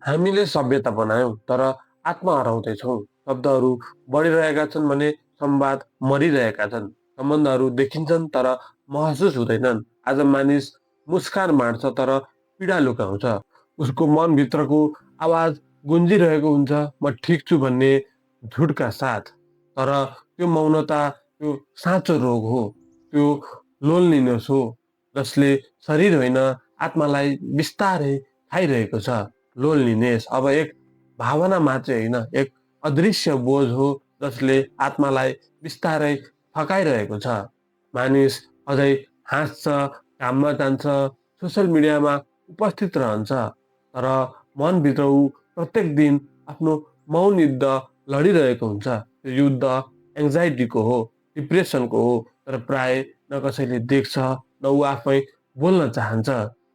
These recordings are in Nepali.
हामीले सभ्यता बनायौं तर आत्मा हराउँदैछौँ। शब्दहरू बढिरहेका छन् भने संवाद मरिरहेका छन्। सम्बन्धहरू देखिन्छन् तर महसुस हुँदैनन्। आज मानिस मुस्कान बाँड्छ तर पीडा लुकाउँछ। उसको मनभित्रको आवाज गुन्जिरहेको हुन्छ, म ठिक छु भन्ने झुटका साथ। तर त्यो मौनता त्यो साँचो रोग हो। त्यो लोन्लिनेस हो जसले शरीर होइन आत्मालाई बिस्तारै खाइरहेको छ। लोन्लिनेस अब एक भावना मात्रै होइन, एक अदृश्य बोझ हो जसले आत्मालाई बिस्तारै थकाइरहेको छ। मानिस अझै हाँस्छ, काममा जान्छ, सोसल मिडियामा उपस्थित रहन्छ, तर मनभित्र ऊ प्रत्येक दिन आफ्नो मौन युद्ध लडिरहेको हुन्छ। त्यो युद्ध एङ्जाइटीको हो, डिप्रेसनको हो, तर प्राय न कसैले देख्छ न ऊ आफै बोल्न चाहन्छ।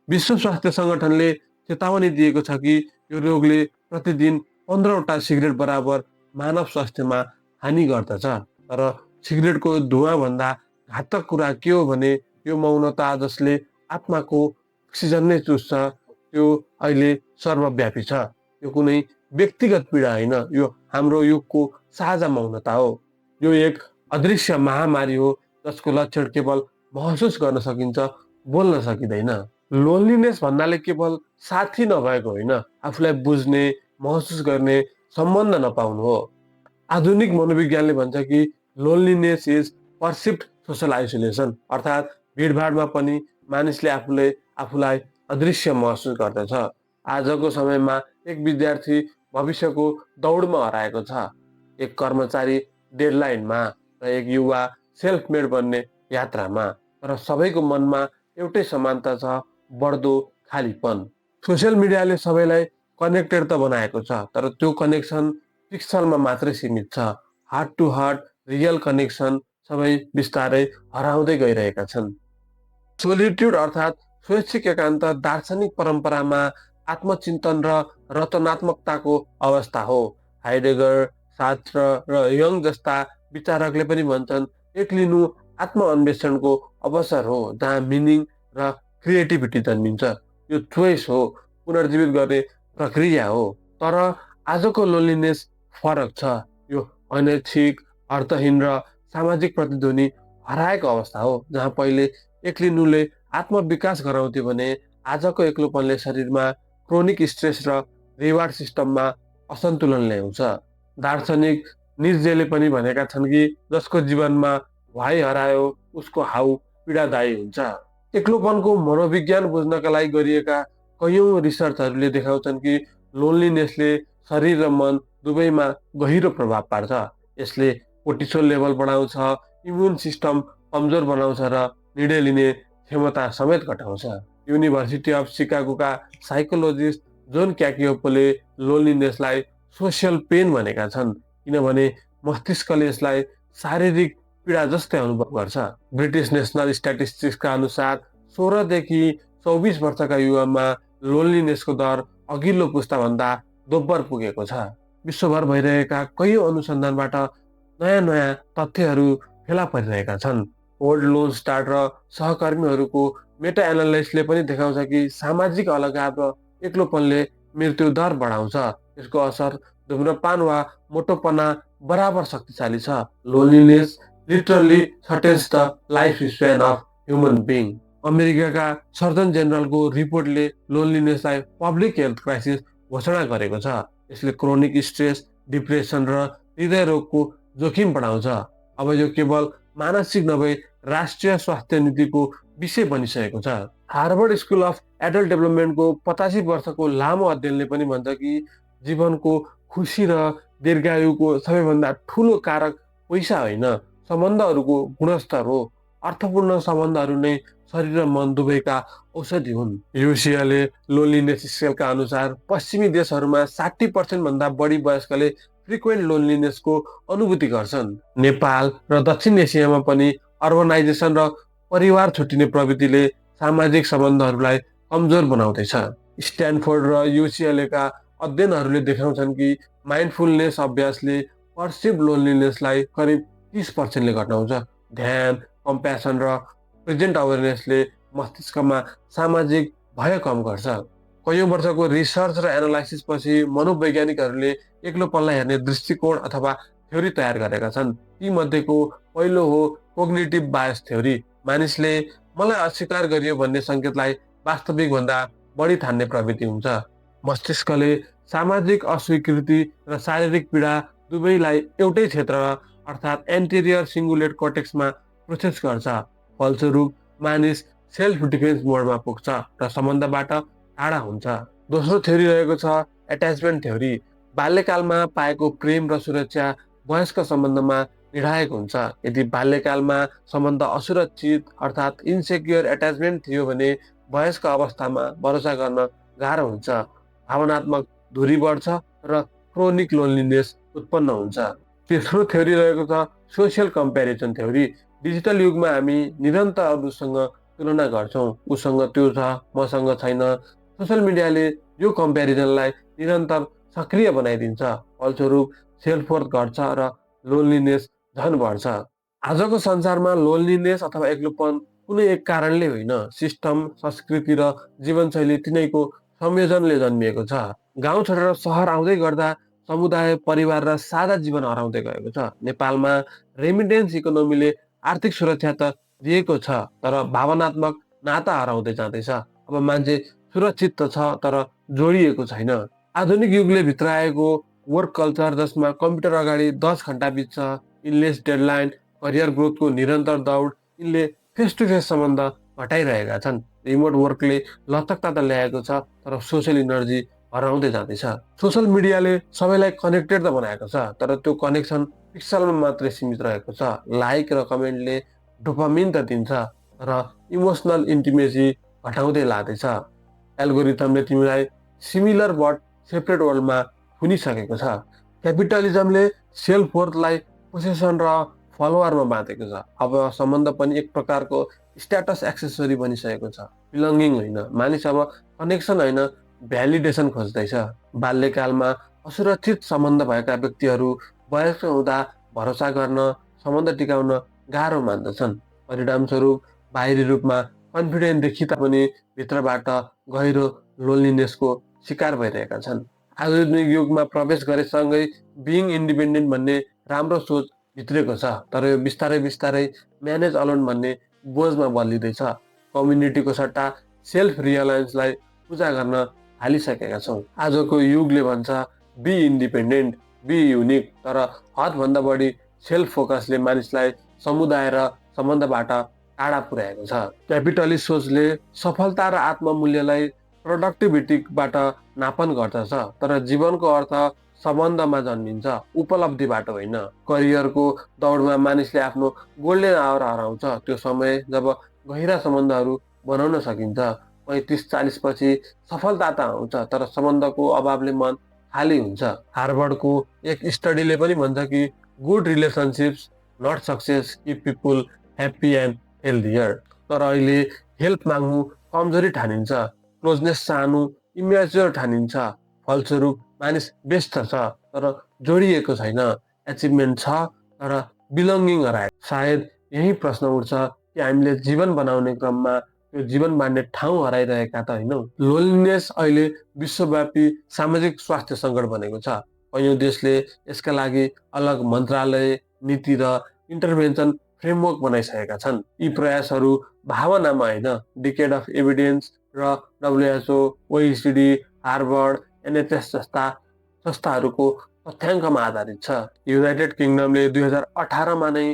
विश्व स्वास्थ्य सङ्गठनले चेतावनी दिएको छ कि यो रोगले प्रतिदिन 15वटा सिगरेट बराबर मानव स्वास्थ्यमा हानि गर्दछ। तर सिगरेटको धुवाँभन्दा घातक कुरा के हो भने यो मौनता जसले आत्माको अक्सिजन नै चुस्छ, त्यो अहिले सर्वव्यापी छ। यो कुनै व्यक्तिगत पीडा होइन, यो हाम्रो युगको साझा मौनता हो। यो एक अदृश्य महामारी हो जसको लक्षण केवल महसुस गर्न सकिन्छ, बोल्न सकिँदैन। लोन्लिनेस भन्नाले केवल साथी नभएको होइन, आफूलाई बुझ्ने, महसुस गर्ने सम्बन्ध नपाउनु हो। आधुनिक मनोविज्ञानले भन्छ कि लोन्लिनेस इज पर्सिभ्ड सोसल आइसोलेसन, अर्थात् भिडभाडमा पनि मानिसले आफूलाई अदृश्य महसुस गर्दछ। आजको समयमा एक विद्यार्थी भविष्यको दौडमा हराएको छ, एक कर्मचारी डेडलाइनमा र एक युवा सेल्फ मेड बन्ने यात्रामा। तर सबैको मनमा एउटै समानता छ, बढ्दो खालीपन। सोसियल मिडियाले सबैलाई कनेक्टेड त बनाएको छ, तर त्यो कनेक्सन पिक्सलमा मात्रै सीमित छ। Heart to heart real connection सबै बिस्तारै हराउँदै गइरहेका छन्। सोलिट्युड अर्थात् स्वैच्छिक एकान्त दार्शनिक परम्परामा आत्मचिन्तन र रचनात्मकताको अवस्था हो। हाइडेगर, सार्त्र र यङ जस्ता विचारकले पनि भन्छन् एक्लिनु आत्मअन्वेषणको अवसर हो जहाँ मिनिङ र क्रिएटिभिटी जन्मिन्छ। यो चोइस हो, पुनर्जीवित गर्ने प्रक्रिया हो। तर आजको लोन्लिनेस फरक छ। यो अनैच्छिक, अर्थहीन र सामाजिक प्रतिध्वनि हराएको अवस्था हो। जहाँ पहिले एक्लिनुले आत्मविकास गराउँथ्यो भने आजको एक्लोपनले शरीरमा क्रोनिक स्ट्रेस र रिवार्ड सिस्टममा असन्तुलन ल्याउँछ। दार्शनिक नित्जेले पनि भनेका छन् कि जसको जीवनमा वाइ हरायो उसको हाउ पीडादायी हुन्छ। एक्लोपनको मनोविज्ञान बुझ्नका लागि गरिएका कैयौँ रिसर्चहरूले देखाउँछन् कि लोन्लिनेसले शरीर र मन दुवैमा गहिरो प्रभाव पार्छ। यसले कोर्टिसोल लेभल बढाउँछ, इम्युन सिस्टम कमजोर बनाउँछ र निर्णय लिने क्षमता समेत घटाउँछ। युनिभर्सिटी अफ सिकागोका साइकोलोजिस्ट जोन क्याकियोपोले लोन्लिनेसलाई सोसियल पेन भनेका छन्, किनभने मस्तिष्कले यसलाई शारीरिक पीडा जस्तै अनुभव गर्छ। ब्रिटिस नेसनल स्ट्याटिस्टिक्सका अनुसार 16 देखि 24 वर्षका युवामा लोन्लिनेसको दर अघिल्लो पुस्ताभन्दा दोब्बर पुगेको छ। विश्वभर भइरहेका कैयौँ अनुसन्धानबाट नयाँ नयाँ तथ्यहरू फेला परिरहेका छन्। ओल्ड लोन स्टार्ट र सहकर्मीहरूको मेटा एनालाइसिसले पनि देखाउँछ कि सामाजिक अलगाव र एक्लोपनले मृत्यु दर बढाउँछ। यसको असर धुम्रपान वा मोटोपना बराबर शक्तिशाली छ। Loneliness literally threatens the life span of human being. अमेरिकाका सर्जन जेनरलको रिपोर्टले लोन्लिनेसलाई पब्लिक हेल्थ क्राइसिस घोषणा गरेको छ। यसले क्रोनिक स्ट्रेस, डिप्रेसन र हृदय रोगको जोखिम बढाउँछ। अब यो केवल मानसिक नभई राष्ट्रिय स्वास्थ्य नीतिको विषय बनिसकेको छ। हार्वर्ड स्कुल अफ एडल्ट डेभलपमेन्टको 85 वर्षको लामो अध्ययनले पनि भन्छ कि जीवनको खुसी र दीर्घायुको सबैभन्दा ठुलो कारक पैसा होइन, सम्बन्धहरूको गुणस्तर हो। अर्थपूर्ण सम्बन्धहरू नै शरीर र मन दुवैका औषधि हुन्। युसिएलए लोन्लिनेस स्केलका अनुसार पश्चिमी देशहरूमा 60% भन्दा बढी वयस्कले फ्रिक्वेन्ट लोन्लिनेसको अनुभूति गर्छन्। नेपाल र दक्षिण एसियामा पनि अर्बनाइजेसन र परिवार छुट्टिने प्रवृत्तिले सामाजिक सम्बन्धहरूलाई कमजोर बनाउँदैछ। स्ट्यानफोर्ड र युसिएलएका अध्ययनहरूले देखाउँछन् कि माइन्डफुलनेस अभ्यासले पर्सिभ लोन्लिनेसलाई करिब 30%ले घटाउँछ। ध्यान, कम्प्यासन र प्रेजेन्ट अवेरनेसले मस्तिष्कमा सामाजिक भय कम गर्छ। कैयौँ वर्षको रिसर्च र एनालाइसिस पछि मनोवैज्ञानिकहरूले एक्लोपनलाई हेर्ने दृष्टिकोण अथवा थ्योरी तयार गरेका छन्। ती मध्येको पहिलो हो कोग्निटिभ बायस थ्योरी। मानिसले मलाई अस्वीकार गरियो भन्ने संकेतलाई वास्तविक भन्दा बढी ठान्ने प्रवृत्ति हुन्छ। मस्तिष्कले सामाजिक अस्वीकृति र शारीरिक पीडा दुवैलाई एउटै क्षेत्र अर्थात् एन्टेरियर सिङ्गुलेट कर्टेक्समा प्रोसेस गर्छ। फलस्वरूप मानिस सेल्फ डिफेन्स मोडमा पुग्छ र सम्बन्धबाट टाढा हुन्छ। दोस्रो थ्योरी रहेको छ एट्याचमेन्ट थ्योरी। बाल्यकालमा पाएको प्रेम र सुरक्षा वयस्क सम्बन्धमा निर्णायक हुन्छ। यदि बाल्यकालमा सम्बन्ध असुरक्षित अर्थात् इन्सेक्योर एट्याचमेन्ट थियो भने वयस्क अवस्थामा भरोसा गर्न गाह्रो हुन्छ, भावनात्मक दूरी बढ्छ र क्रोनिक लोनलिनेस उत्पन्न हुन्छ। तेस्रो थ्योरी रहेको छ सोसियल कम्पेरिजन थ्योरी। डिजिटल युगमा हामी निरन्तर अरूसँग तुलना गर्छौँ, उसँग त्यो छ मसँग छैन। सोसियल मिडियाले यो कम्पेरिजनलाई निरन्तर सक्रिय बनाइदिन्छ। फलस्वरूप सेल्फ वर्थ घट्छ र लोनलिनेस झन बढ्छ। आजको संसारमा लोनलिनेस अथवा एक्लोपन कुनै एक कारणले होइन, सिस्टम, संस्कृति र जीवनशैली तिनैको संयोजनले जन्मिएको छ। गाउँ छोडेर सहर आउँदै गर्दा समुदाय, परिवार र साझा जीवन हराउँदै गएको छ। नेपालमा रेमिटेन्स इकोनोमीले आर्थिक सुरक्षा त दिएको छ, तर भावनात्मक नाता हराउँदै जाँदैछ। अब मान्छे सुरक्षित त छ तर जोडिएको छैन। आधुनिक युगले भित्राएको वर्क कल्चर जसमा कम्प्युटर अगाडि 10 घण्टा बित्छ, इनलेस डेडलाइन, करियर ग्रोथको निरन्तर दौड, यिनले फेस टु फेस सम्बन्ध घटाइरहेका छन्। रिमोट वर्कले लचकता त ल्याएको छ तर सोसियल इनर्जी हराउँदै जाँदैछ। सोसियल मिडियाले सबैलाई कनेक्टेड त बनाएको छ तर त्यो कनेक्सन पिक्सलमा मात्रै सीमित रहेको छ। लाइक र कमेन्टले डोपामिन त दिन्छ र इमोसनल इन्टिमेसी घटाउँदै लाँदैछ। एल्गोरिथमले तिमीलाई सिमिलर बट सेपरेट वर्ल्डमा थुनिसकेको छ। क्यापिटलिजमले सेल्फ वर्थलाई पोसेसन र फलोवरमा बाँधेको छ। अब सम्बन्ध पनि एक प्रकारको स्ट्याटस एक्सेसरी बनिसकेको छ, बिलङ्गिङ होइन। मानिस अब कनेक्सन होइन, भ्यालिडेसन खोज्दैछ। बाल्यकालमा असुरक्षित सम्बन्ध भएका व्यक्तिहरू वयस्क हुँदा भरोसा गर्न, सम्बन्ध टिकाउन गाह्रो मान्दछन्। परिणामस्वरूप बाहिरी रूपमा कन्फिडेन्ट देखिए तापनि भित्रबाट गहिरो लोनलिनेसको शिकार भइरहेका छन्। आधुनिक युगमा प्रवेश गरेसँगै बिइङ इन्डिपेन्डेन्ट भन्ने राम्रो सोच भित्रेको छ, तर यो बिस्तारै बिस्तारै म्यानेज अलोन भन्ने बोझमा बदलिँदैछ। कम्युनिटीको सट्टा सेल्फ रियलायन्सलाई पूजा गर्न थालिसकेका छौँ। आजको युगले भन्छ बी इन्डिपेन्डेन्ट, बी युनिक, तर हदभन्दा बढी सेल्फ फोकसले मानिसलाई समुदाय र सम्बन्धबाट टाढा पुर्याएको छ। क्यापिटलिस्ट सोचले सफलता र आत्ममूल्यलाई प्रोडक्टिभिटीबाट नापन गर्दछ, तर जीवनको अर्थ सम्बन्धमा जन्मिन्छ, उपलब्धिबाट होइन। करियरको दौडमा मानिसले आफ्नो गोल्डन आवर हराउँछ, त्यो समय जब गहिरा सम्बन्धहरू बनाउन सकिन्छ। 35-40 पछि सफलता त आउँछ तर सम्बन्धको अभावले मन खाली हुन्छ। हार्वर्डको एक स्टडीले पनि भन्छ कि good relationships not success keep people happy and healthier. तर अहिले हेल्प माग्नु कमजोरी ठानिन्छ, क्लोजनेस चाहनु इमेच्योर ठानिन्छ। फलस्वरूप मानिस व्यस्त छ तर जोडिएको छैन, एचिभमेन्ट छ तर बिलङ्गिङ हराएको। सायद यही प्रश्न उठ्छ कि हामीले जीवन बनाउने क्रममा त्यो जीवन बाँड्ने ठाउँ हराइरहेका त होइनौँ। लोनलिनेस अहिले विश्वव्यापी सामाजिक स्वास्थ्य सङ्कट बनेको छ। कैयौँ देशले यसका लागि अलग मन्त्रालय, नीति र इन्टरभेन्सन फ्रेमवर्क बनाइसकेका छन्। यी प्रयासहरू भावनामा होइन, डिकेड अफ एभिडेन्स र WHO, OECD, हार्वर्ड, NHS जस्ता संस्थाहरूको तथ्याङ्कमा आधारित छ। युनाइटेड किङडमले 2018मा नै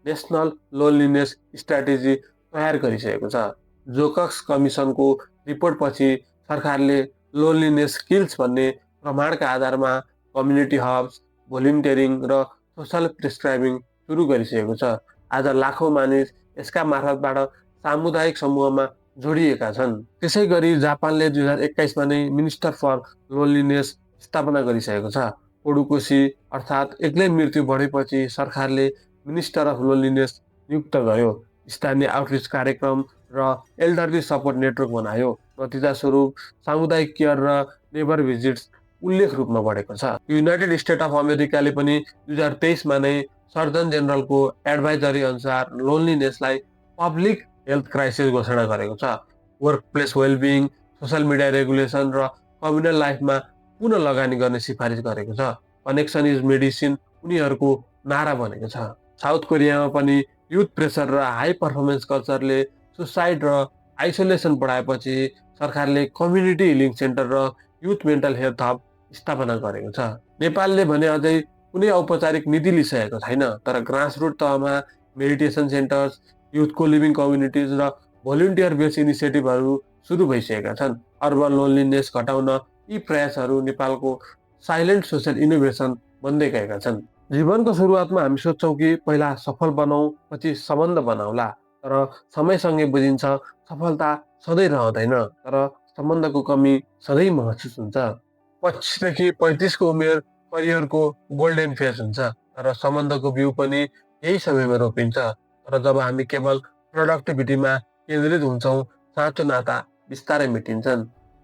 नेसनल लोनलिनेस स्ट्राटेजी तयार गरिसकेको छ। जोकक्स कमिसनको रिपोर्टपछि सरकारले लोनलिनेस किल्स भन्ने प्रमाणका आधारमा कम्युनिटी हब्स, भोलिन्टियरिङ र सोसल प्रिस्क्राइबिङ सुरु गरिसकेको छ। आज लाखौँ मानिस यसका मार्फतबाट सामुदायिक समूहमा जोडिएका छन्। त्यसै गरी जापानले 2021मा नै मिनिस्टर फर लोनलिनेस स्थापना गरिसकेको छ। पडुकोसी अर्थात् एक्लै मृत्यु बढेपछि सरकारले मिनिस्टर अफ लोनलिनेस नियुक्त गर्यो, स्थानीय आउटरिच कार्यक्रम र एल्डरली सपोर्ट नेटवर्क बनायो। नतिजा स्वरूप सामुदायिक केयर र नेबर भिजिट्स उल्लेख रूपमा बढेको छ। युनाइटेड स्टेट अफ अमेरिकाले पनि 2023मा नै सर्जन जेनरलको एडभाइजरी अनुसार लोनलिनेसलाई पब्लिक हेल्थ क्राइसिस घोषणा गरेको छ। Workplace well-being, social media regulation र कम्युनल लाइफमा पुनः लगानी गर्ने सिफारिस गरेको छ। कनेक्सन इज मेडिसिन उनीहरूको नारा बनेको छ। साउथ कोरियामा पनि युथ प्रेसर र हाई पर्फर्मेन्स कल्चरले सुसाइड र आइसोलेसन बढाएपछि सरकारले कम्युनिटी हिलिङ सेन्टर र युथ मेन्टल हेल्थ हब स्थापना गरेको छ। नेपालले भने अझै कुनै औपचारिक नीति लिइसकेको छैन, तर ग्रासरुट तहमा मेडिटेसन सेन्टर्स, युथ कोलिभिङ कम्युनिटिज र भोलिन्टियर बेस्ड इनिसिएटिभहरू सुरु भइसकेका छन्। अर्बन लोनलिनेस घटाउन यी प्रयासहरू नेपालको साइलेन्ट सोसल इनोभेसन बन्दै गएका छन्। जीवनको सुरुवातमा हामी सोच्छौँ कि पहिला सफल बनाऊ, पछि सम्बन्ध बनाउला, तर समयसँगै बुझिन्छ सफलता सधैँ रहँदैन, तर सम्बन्धको कमी सधैँ महसुस हुन्छ। 25 देखि 35 को उमेर करियरको गोल्डन फेज हुन्छ, तर सम्बन्धको बिउ पनि यही समयमा रोपिन्छ। तर जब हामी केवल प्रोडक्टिभिटीमा केन्द्रित हुन्छौँ, साँचो नाता बिस्तारै मेटिन्छन्।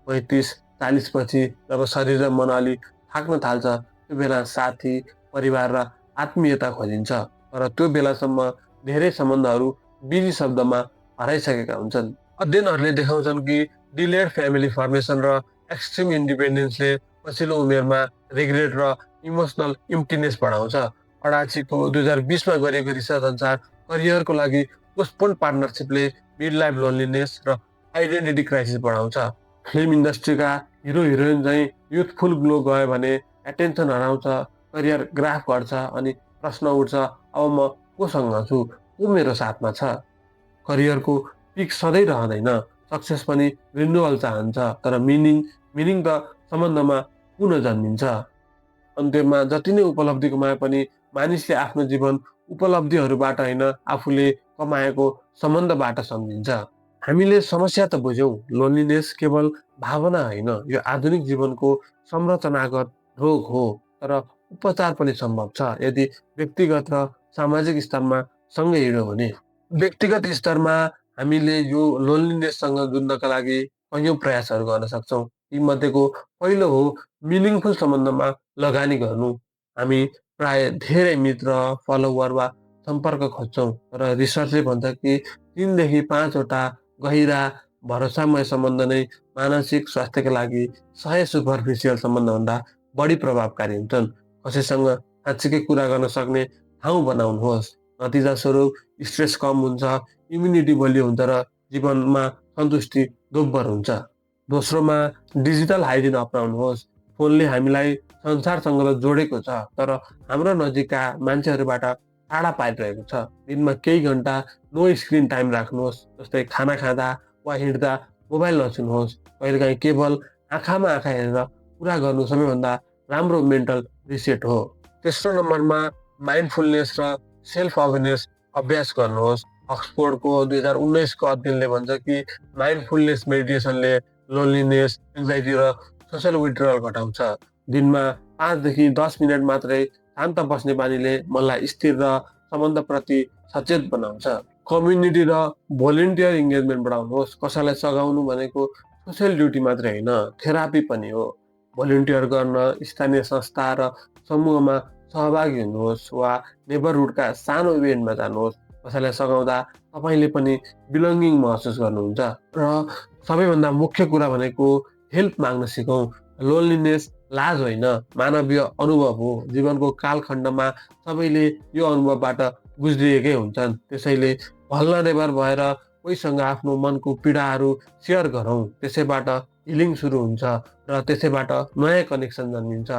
35-40 पछि जब शरीर र मन अलि थाक्न थाल्छ, त्यो बेला साथी, परिवार र आत्मीयता खोजिन्छ। तर त्यो बेलासम्म धेरै सम्बन्धहरू बिजी शब्दमा हराइसकेका हुन्छन्। अध्ययनहरूले देखाउँछन् कि डिलेड फ्यामिली फर्मेसन र एक्सट्रिम इन्डिपेन्डेन्सले पछिल्लो उमेरमा रिग्रेट र इमोसनल इम्प्टिनेस बढाउँछ। अडाचीको 2020मा गरिएको रिसर्च अनुसार करियरको लागि पोस्टपोन्ड पार्टनरसिपले मिड लाइफ लोनलिनेस र आइडेन्टिटी क्राइसिस बढाउँछ। फिल्म इन्डस्ट्रीका हिरो हिरोइन चाहिँ युथफुल ग्लो गयो भने एटेन्सन हराउँछ, करियर ग्राफ घट्छ, अनि प्रश्न उठ्छ, अब म कोसँग छु, को मेरो साथमा छ? करियरको पिक सधैँ रहँदैन, सक्सेस पनि रिन्युअल चाहन्छ, तर मिनिङ त सम्बन्धमा पुनः जन्मिन्छ। अन्त्यमा जति नै उपलब्धि कमाए पनि मानिसले आफ्नो जीवन उपलब्धिहरूबाट होइन, आफूले कमाएको सम्बन्धबाट सम्झिन्छ। हामीले समस्या त बुझ्यौँ, लोनलिनेस केवल भावना होइन, यो आधुनिक जीवनको संरचनागत रोग हो, तर उपचार पनि सम्भव छ यदि व्यक्तिगत र सामाजिक स्तरमा सँगै हिँड्यो भने। व्यक्तिगत स्तरमा हामीले यो लोनलिनेससँग जुझ्नका लागि कैयौँ प्रयासहरू गर्न सक्छौँ। तीमध्येको पहिलो हो मिनिङफुल सम्बन्धमा लगानी गर्नु। हामी प्राय धेरै मित्र, फलोवर वा सम्पर्क खोज्छौँ, तर रिसर्चले भन्छ कि 3 देखि 5वटा गहिरा भरोसामय सम्बन्ध नै मानसिक स्वास्थ्यका लागि 100 सुपरफिसियल सम्बन्धभन्दा बढी प्रभावकारी हुन्छन्। कसैसँग साँच्चीकै कुरा गर्न सक्ने ठाउँ बनाउनुहोस्। नतिजा स्वरूप स्ट्रेस कम हुन्छ, इम्युनिटी बलियो हुन्छ र जीवनमा सन्तुष्टि दोब्बर हुन्छ। दोस्रोमा डिजिटल हाइजिन अपनाउनुहोस्। फोनले हामीलाई संसारसँग त जोडेको छ, तर हाम्रो नजिकका मान्छेहरूबाट टाढा पारिरहेको छ। दिनमा केही घन्टा नो स्क्रिन टाइम राख्नुहोस्, जस्तै खाना खाँदा वा हिँड्दा मोबाइल नछुनुहोस्। कहिलेकाहीँ केवल आँखामा आँखा हेरेर कुरा गर्नु सबैभन्दा राम्रो मेन्टल रिसेट हो। तेस्रो नम्बरमा माइन्डफुलनेस र सेल्फ अवेरनेस अभ्यास गर्नुहोस्। अक्सफोर्डको 2019 को अध्ययनले भन्छ कि माइन्डफुलनेस मेडिटेसनले लोनलिनेस, एङ्जाइटी र सोसल विथड्रल घटाउँछ। दिनमा 5 देखि 10 मिनट मात्रै शान्त बस्ने बानीले मनलाई स्थिर र सम्बन्धप्रति सचेत बनाउँछ। कम्युनिटी र भोलिन्टियर इङ्गेजमेन्ट बढाउनुहोस्। कसैलाई सघाउनु भनेको सोसियल ड्युटी मात्रै होइन, थेरापी पनि हो। भोलिन्टियर गर्न स्थानीय संस्था र समूहमा सहभागी हुनुहोस् वा नेबरहुडका सानो इभेन्टमा जानुहोस्। कसैलाई सघाउँदा तपाईँले पनि बिलोङ्गिङ महसुस गर्नुहुन्छ। र सबैभन्दा मुख्य कुरा भनेको हेल्प माग्न सिकौँ। लोनलिनेस लाज होइन, मानवीय अनुभव हो। जीवनको कालखण्डमा सबैले यो अनुभवबाट गुज्रिएकै हुन्छन्। त्यसैले भल्नरेबल भएर कोहीसँग आफ्नो मनको पीडाहरू सेयर गरौँ। त्यसैबाट हिलिङ सुरु हुन्छ र त्यसैबाट नयाँ कनेक्सन जन्मिन्छ।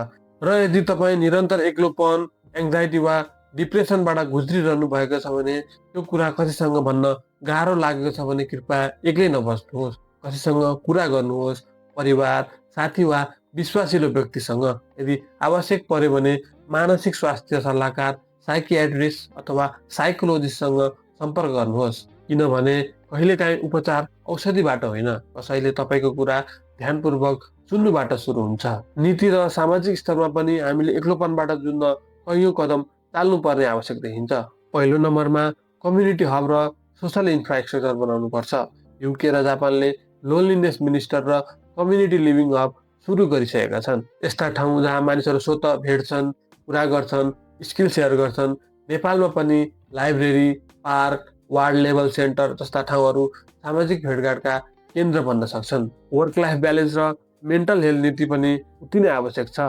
र यदि तपाईँ निरन्तर एक्लोपन, एङ्जाइटी वा डिप्रेसनबाट गुज्रिरहनु भएको छ भने, त्यो कुरा कसैसँग भन्न गाह्रो लागेको छ भने कृपया एक्लै नबस्नुहोस्। कसैसँग कुरा गर्नुहोस्, परिवार, साथी वा विश्वासिलो व्यक्तिसँग। यदि आवश्यक पर्यो भने मानसिक स्वास्थ्य सल्लाहकार, साइकियाट्रिस्ट अथवा साइकोलोजिस्टसँग सम्पर्क गर्नुहोस्, किनभने कहिलेकाहीँ उपचार औषधिबाट होइन, कसैले तपाईँको कुरा ध्यानपूर्वक सुन्नुबाट सुरु हुन्छ। नीति र सामाजिक स्तरमा पनि हामीले एक्लोपनबाट जुझ्न कैयौँ कदम चाल्नुपर्ने आवश्यक देखिन्छ। पहिलो नम्बरमा कम्युनिटी हब र सोसल इन्फ्रास्ट्रक्चर बनाउनुपर्छ। युके र जापानले लोनलिनेस मिनिस्टर र कम्युनिटी लिभिङ हब सुरु गरिसकेका छन्। यस्ता ठाउँ जहाँ मानिसहरू स्वतः भेट्छन्, कुरा गर्छन्, स्किल सेयर गर्छन्। नेपालमा पनि library, park, ward level centre जस्ता ठाउँहरू सामाजिक भेटघाटका केन्द्र बन्न सक्छन्। वर्क लाइफ ब्यालेन्स र मेन्टल हेल्थ नीति पनि उति नै आवश्यक छ।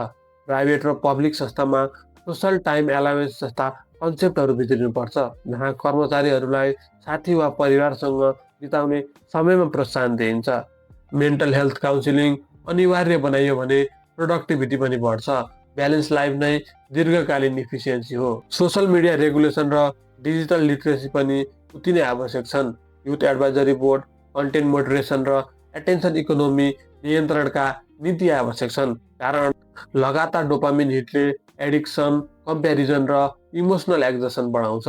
प्राइभेट र पब्लिक संस्थामा सोसल टाइम एलावेन्स जस्ता कन्सेप्टहरू भित्रिनुपर्छ, जहाँ कर्मचारीहरूलाई साथी वा परिवारसँग बिताउने समयमा प्रोत्साहन दिइन्छ। मेन्टल हेल्थ काउन्सिलिङ अनिवार्य बनाइयो भने प्रोडक्टिभिटी पनि बढ्छ। ब्यालेन्स लाइफ नै दीर्घकालीन इफिसियन्सी हो। सोसल मिडिया रेगुलेसन र डिजिटल लिटरेसी पनि उति नै आवश्यक छन्। Youth advisory board, content moderation र एटेन्सन इकोनोमी नियन्त्रणका नीति आवश्यक छन्, कारण लगातार डोपामिन हिटले एडिक्सन, कम्प्यारिजन र इमोसनल एक्जसन बढाउँछ।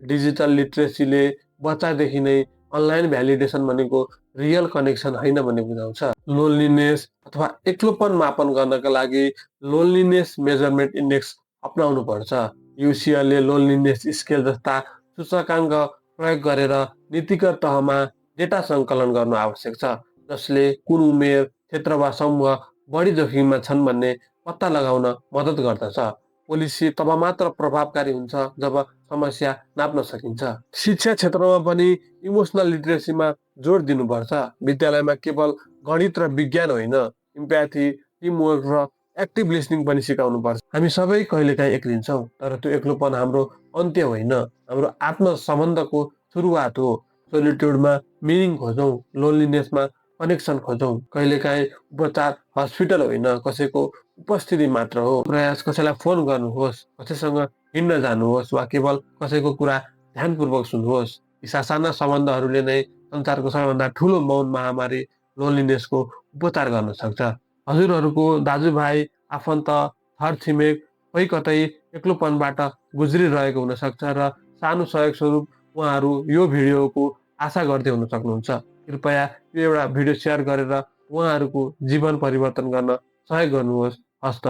डिजिटल लिटरेसीले बच्चादेखि नै अनलाइन भ्यालिडेसन भनेको रियल कनेक्सन होइन भन्ने बुझाउँछ। लोनलिनेस अथवा एक्लोपन मापन गर्नका लागि लोनलिनेस मेजरमेन्ट इन्डेक्स अपनाउनु पर्छ। युसिएलले लोनलिनेस स्केल जस्ता सूचकाङ्क प्रयोग गरेर नीतिगत तहमा डेटा सङ्कलन गर्नु आवश्यक छ, जसले कुन उमेर, क्षेत्र वा समूह बढी जोखिममा छन् भन्ने पत्ता लगाउन मद्दत गर्दछ। पोलिसी तब मात्र प्रभावकारी हुन्छ जब समस्या नाप्न सकिन्छ। शिक्षा क्षेत्रमा पनि इमोसनल लिटरेसीमा जोड दिनुपर्छ। विद्यालयमा केवल गणित र विज्ञान होइन, इम्प्याथी, टिमवर्क र एक्टिभ लिसनिङ पनि सिकाउनुपर्छ। हामी सबै कहिलेकाहीँ एक्लिन्छौँ, तर त्यो एक्लोपन हाम्रो अन्त्य होइन, हाम्रो आत्म सम्बन्धको सुरुवात हो। सोलिट्युडमा मिनिङ खोजौँ, लोनलिनेसमा कनेक्सन खोजौँ। कहिलेकाहीँ उपचार हस्पिटल होइन, कसैको उपस्थिति मात्र हो। प्रयास कसैलाई फोन गर्नुहोस्, कसैसँग हिँड्न जानुहोस् वा केवल कसैको कुरा ध्यानपूर्वक सुन्नुहोस्। यी साना सम्बन्धहरूले नै संसारको सबैभन्दा ठुलो मौन महामारी लोनलिनेसको उपचार गर्न सक्छ। हजुरहरूको दाजुभाइ, आफन्त, थर छिमेक कोही कतै एक्लोपनबाट गुज्रिरहेको हुनसक्छ र सानो सहयोग स्वरूप उहाँहरू यो भिडियोको आशा गर्दै हुन सक्नुहुन्छ। कृपया यो एउटा भिडियो सेयर गरेर उहाँहरूको जीवन परिवर्तन गर्न सहयोग गर्नुहोस्। हस्त।